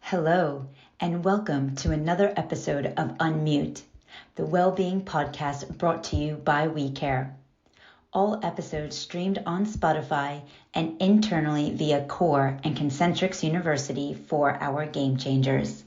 Hello, and welcome to another episode of Unmute, the wellbeing podcast brought to you by WeCare. All episodes streamed on Spotify and internally via Core and Concentrix University for our game changers.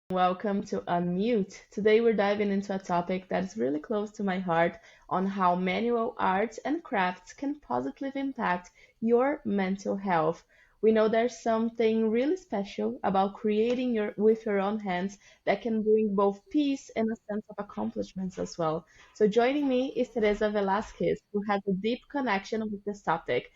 Welcome to Unmute. Today we're diving into a topic that is really close to my heart on how manual arts and crafts can positively impact your mental health. We know there's something really special about creating with your own hands that can bring both peace and a sense of accomplishments as well. So joining me is Teresa Velasquez, who has a deep connection with this topic.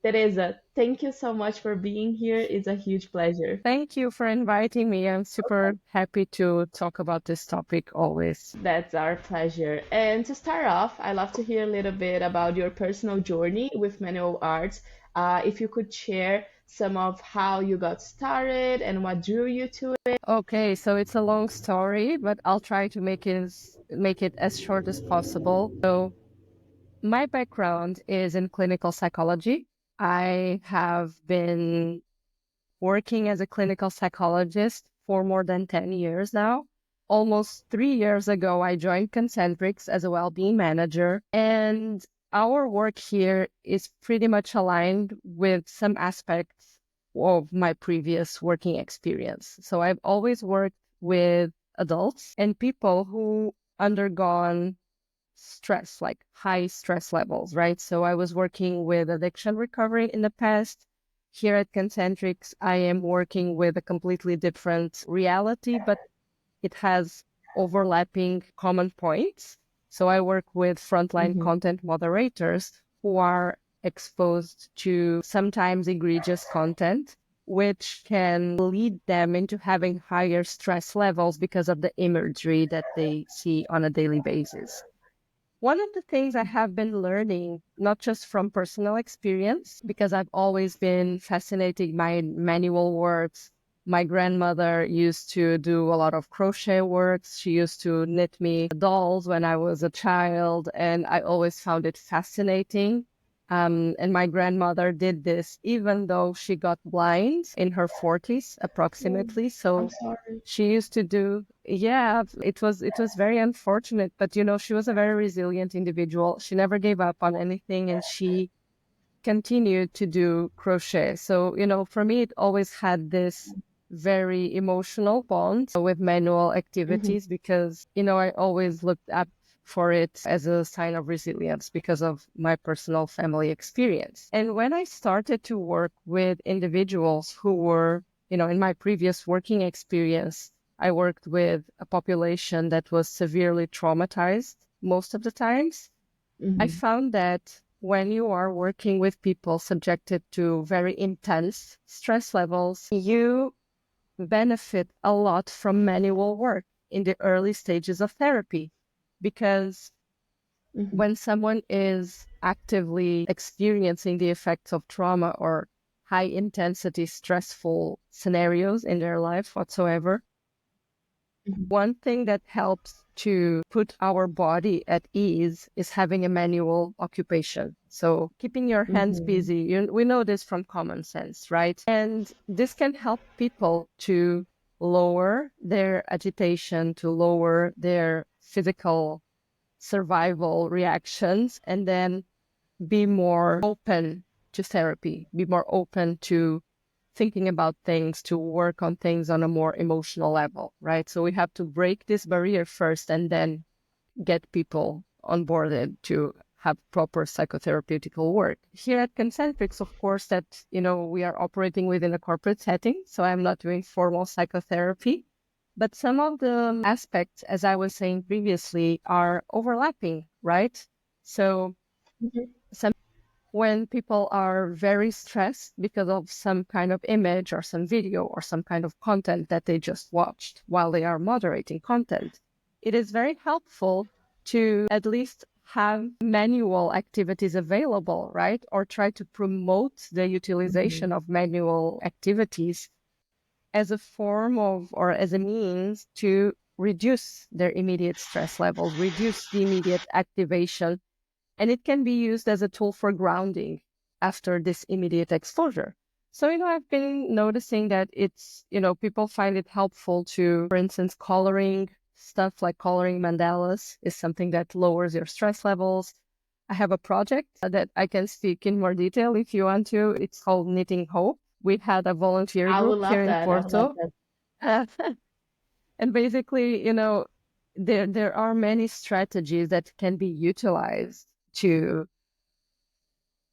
Teresa, thank you so much for being here. It's a huge pleasure. Thank you for inviting me. I'm super happy to talk about this topic always. That's our pleasure. And to start off, I'd love to hear a little bit about your personal journey with manual arts. If you could share some of how you got started and what drew you to it. Okay, so it's a long story, but I'll try to make it as short as possible. So my background is in clinical psychology. I have been working as a clinical psychologist for more than 10 years now. Almost 3 years ago, I joined Concentrix as a well-being manager, and our work here is pretty much aligned with some aspects of my previous working experience. So I've always worked with adults and people who undergone stress, like high stress levels, right? So I was working with addiction recovery in the past. Here at Concentrix, I am working with a completely different reality, but it has overlapping common points. So I work with frontline content moderators who are exposed to sometimes egregious content, which can lead them into having higher stress levels because of the imagery that they see on a daily basis. One of the things I have been learning, not just from personal experience, because I've always been fascinated by manual works. My grandmother used to do a lot of crochet works. She used to knit me dolls when I was a child, and I always found it fascinating. And my grandmother did this even though she got blind in her 40s approximately. So I'm sorry. she used to do, yeah, it was very unfortunate, but she was a very resilient individual. She never gave up on anything, and she continued to do crochet. So, for me, it always had this very emotional bond with manual activities because, I always looked up for it as a sign of resilience because of my personal family experience. And when I started to work with individuals who were, in my previous working experience, I worked with a population that was severely traumatized most of the times. I found that when you are working with people subjected to very intense stress levels, you benefit a lot from manual work in the early stages of therapy. Because when someone is actively experiencing the effects of trauma or high intensity stressful scenarios in their life whatsoever, one thing that helps to put our body at ease is having a manual occupation. So keeping your hands busy, we know this from common sense, right? And this can help people to lower their agitation, to lower their physical survival reactions, and then be more open to therapy, be more open to thinking about things, to work on things on a more emotional level, right? So we have to break this barrier first and then get people onboarded to have proper psychotherapeutical work. Here at Concentrix, of course, that, we are operating within a corporate setting, so I'm not doing formal psychotherapy. But some of the aspects, as I was saying previously, are overlapping, right? So when people are very stressed because of some kind of image or some video or some kind of content that they just watched while they are moderating content, it is very helpful to at least have manual activities available, right? Or try to promote the utilization of manual activities as a form of, or as a means to reduce their immediate stress levels, reduce the immediate activation. And it can be used as a tool for grounding after this immediate exposure. So, I've been noticing that it's, people find it helpful to, for instance, coloring stuff like coloring mandalas is something that lowers your stress levels. I have a project that I can speak in more detail if you want to. It's called Knitting Hope. We had a volunteer I would group here love in that. I would love Porto. that. And basically, there are many strategies that can be utilized to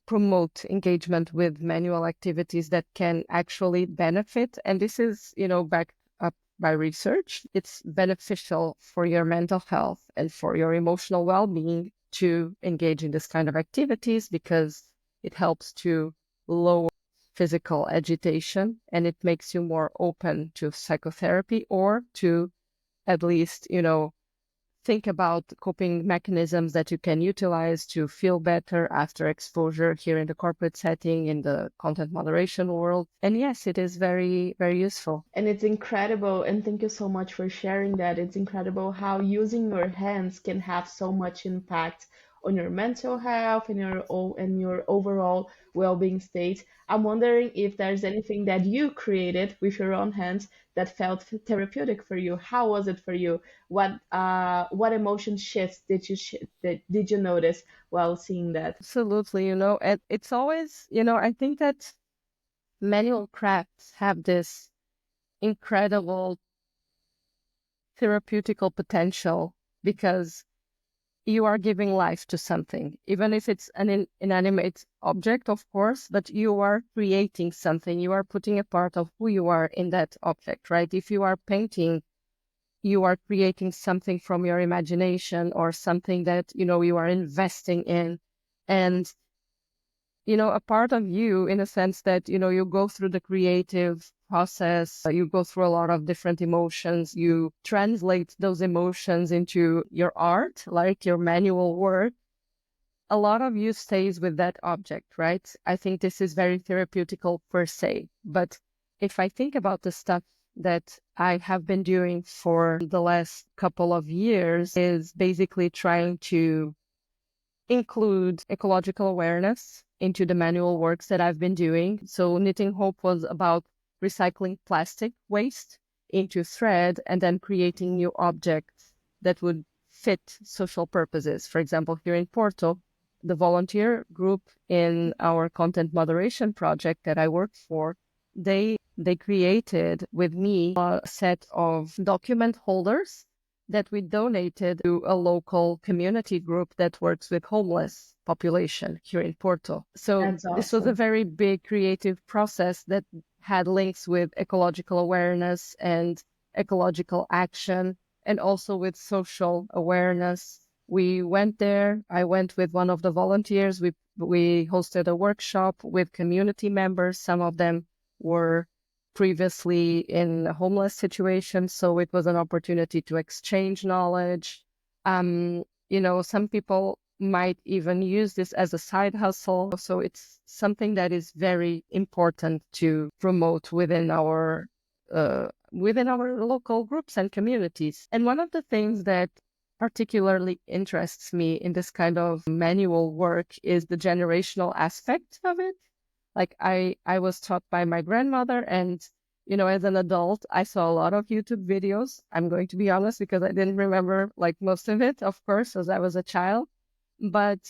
promote engagement with manual activities that can actually benefit. And this is, backed up by research. It's beneficial for your mental health and for your emotional well-being to engage in this kind of activities because it helps to lower physical agitation and it makes you more open to psychotherapy or to at least, think about coping mechanisms that you can utilize to feel better after exposure here in the corporate setting, in the content moderation world. And yes, it is very, very useful. And it's incredible, and thank you so much for sharing that. It's incredible how using your hands can have so much impact on your mental health and your overall well-being state. I'm wondering if there's anything that you created with your own hands that felt therapeutic for you. How was it for you? What emotion shifts did you notice while seeing that? Absolutely, and it's always, I think that manual crafts have this incredible therapeutical potential because you are giving life to something, even if it's an inanimate object, of course, but you are creating something. You are putting a part of who you are in that object, right? If you are painting, you are creating something from your imagination or something that, you are investing in. And a part of you in a sense that, you go through the creative process, you go through a lot of different emotions, you translate those emotions into your art, like your manual work. A lot of you stays with that object, right? I think this is very therapeutical per se. But if I think about the stuff that I have been doing for the last couple of years is basically trying to include ecological awareness into the manual works that I've been doing. So Knitting Hope was about recycling plastic waste into thread and then creating new objects that would fit social purposes. For example, here in Porto, the volunteer group in our content moderation project that I work for, they created with me a set of document holders that we donated to a local community group that works with homeless population here in Porto. So That's this was a awesome. very big creative process that had links with ecological awareness and ecological action and also with social awareness. We went there. I went with one of the volunteers. We hosted a workshop with community members. Some of them were previously in a homeless situation, so it was an opportunity to exchange knowledge. Some people might even use this as a side hustle. So it's something that is very important to promote within our local groups and communities. And one of the things that particularly interests me in this kind of manual work is the generational aspect of it. Like I was taught by my grandmother and as an adult, I saw a lot of YouTube videos. I'm going to be honest because I didn't remember like most of it, of course, as I was a child. But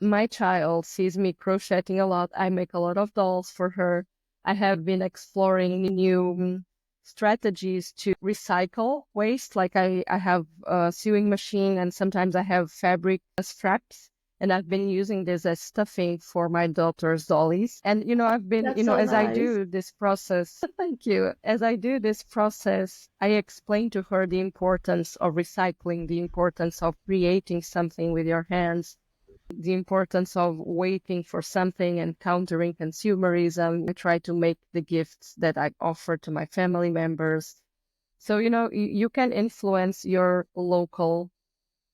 my child sees me crocheting a lot. I make a lot of dolls for her. I have been exploring new strategies to recycle waste. Like I have a sewing machine and sometimes I have fabric straps. And I've been using this as stuffing for my daughter's dollies. And, I've been, That's so as I nice. do this process, thank you. As I do this process, I explain to her the importance of recycling, the importance of creating something with your hands, the importance of waiting for something and countering consumerism. I try to make the gifts that I offer to my family members. So, you can influence your local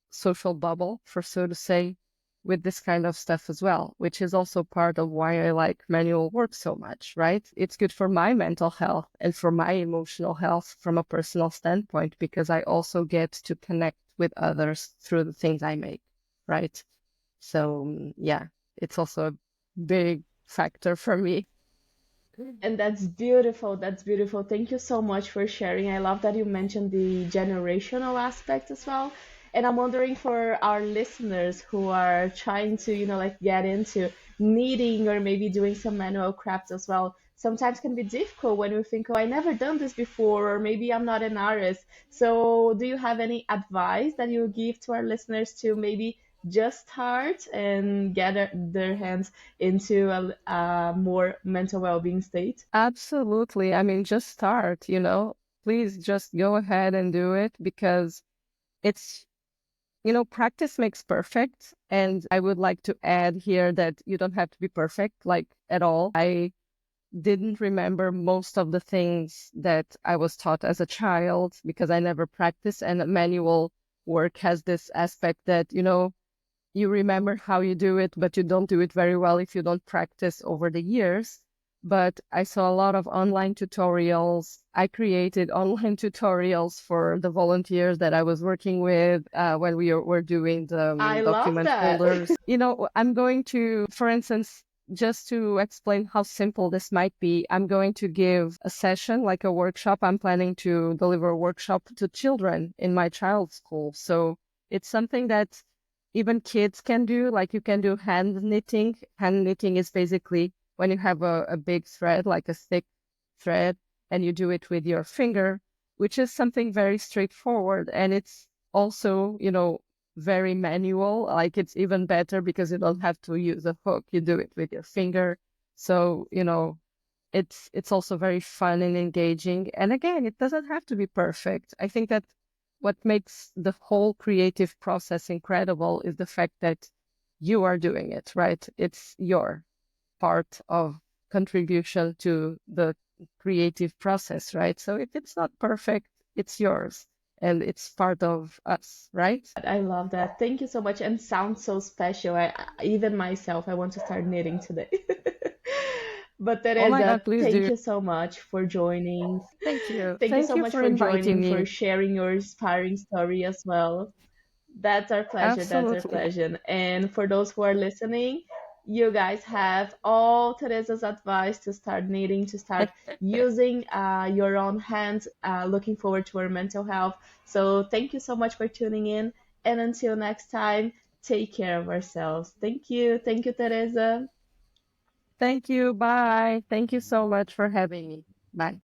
social bubble, for so to say, with this kind of stuff as well, which is also part of why I like manual work so much, right? It's good for my mental health and for my emotional health from a personal standpoint, because I also get to connect with others through the things I make, right? So, yeah, it's also a big factor for me. And that's beautiful. That's beautiful. Thank you so much for sharing. I love that you mentioned the generational aspect as well. And I'm wondering for our listeners who are trying to, like get into knitting or maybe doing some manual crafts as well. Sometimes can be difficult when we think, oh, I never done this before, or maybe I'm not an artist. So, do you have any advice that you give to our listeners to maybe just start and get their hands into a more mental well-being state? Absolutely. I mean, just start, please just go ahead and do it because it's, practice makes perfect. And I would like to add here that you don't have to be perfect, like at all. I didn't remember most of the things that I was taught as a child because I never practiced. And manual work has this aspect that, you remember how you do it, but you don't do it very well if you don't practice over the years. But I saw a lot of online tutorials. I created online tutorials for the volunteers that I was working with when we were doing the I love document that. holders. I'm going to, for instance, just to explain how simple this might be, I'm going to give a session, like a workshop. I'm planning to deliver a workshop to children in my child's school. So it's something that even kids can do. Like you can do hand knitting. Hand knitting is basically when you have a big thread, like a thick thread, and you do it with your finger, which is something very straightforward. And it's also, very manual. Like it's even better because you don't have to use a hook. You do it with your finger. So, it's also very fun and engaging. And again, it doesn't have to be perfect. I think that what makes the whole creative process incredible is the fact that you are doing it, right? It's your part of contribution to the creative process, right? So if it's not perfect, it's yours and it's part of us, right? I love that. Thank you so much. And sounds so special. Even myself, I want to start knitting today. But Oh my Teresa, God, please thank do. you so much for joining. Thank you. Thank you Thank so you much for for inviting joining, for me. sharing your inspiring story as well. That's our pleasure. That's our Absolutely. pleasure. And for those who are listening, you guys have all Teresa's advice to start knitting, to start using your own hands. Looking forward to our mental health. So thank you so much for tuning in. And until next time, take care of ourselves. Thank you. Thank you, Teresa. Thank you. Bye. Thank you so much for having me. Bye.